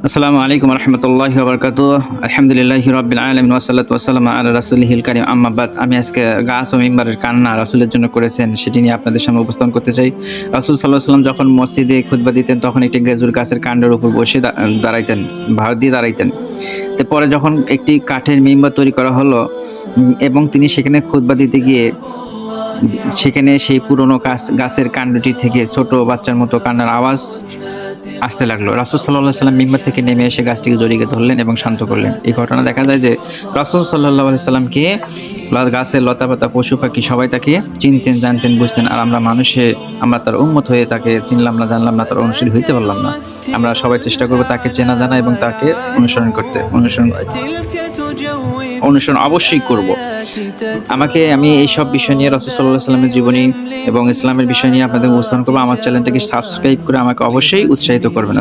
আসসালামু আলাইকুম রহমতুল্লাহি ওয়া বারাকাতুহু। আলহামদুলিল্লাহি রাব্বিল আলামিন ওয়াসসালাতু ওয়াসসালামু আলা রাসূলিহিল কারীম আম্মা বাদ। আমি আজকে গাছ ও মিম্বারের কান্না রাসূলের জন্য করেছেন সেটি নিয়ে আপনাদের সামনে উপস্থাপন করতে চাই। রাসূল সাল্লাল্লাহু আলাইহি ওয়াসাল্লাম যখন মসজিদে খুতবা দিতেন তখন একটি খেজুর গাছের কাণ্ডের উপর বসে দাঁড়াইতেন, ভার দিয়ে দাঁড়াইতেন। তো পরে যখন একটি কাঠের মিম্বার তৈরি করা হলো এবং তিনি সেখানে খুতবা দিতে গিয়ে সেখানে সেই পুরনো গাছের কাণ্ডটি থেকে ছোট বাচ্চার মতো কান্নার আওয়াজ আসতে লাগলো। রাসূল সাল্লাল্লাহু আলাইহি ওয়াসাল্লাম মিম্বার থেকে নেমে এসে গাছটিকে জড়িয়ে ধরলেন এবং শান্ত করলেন। এই ঘটনা দেখা যায় যে রাসূল সাল্লাল্লাহু আলাইহি ওয়াসাল্লামকে গাছের লতাপাতা, পশু-পাখি সবাই তাকে চিনতেন, জানতেন, বুঝতেন। আর আমরা আমরা তার উম্মত হয়ে তাকে চিনলাম না, জানলাম না, তার অনুসারী হইতে পারলাম না। আমরা সবাই চেষ্টা করব তাকে চেনা জানা এবং তাকে অনুসরণ করতে। অনুসরণ অবশ্যই করব। আমি এইসব বিষয় নিয়ে রাসূল সাল্লাল্লাহু আলাইহি ওয়াসাল্লামের জীবনী এবং ইসলামের বিষয় নিয়ে আপনাদের উপস্থাপন করব। আমার চ্যানেলটাকে সাবস্ক্রাইব করে আমাকে অবশ্যই উৎসাহিত করবেন।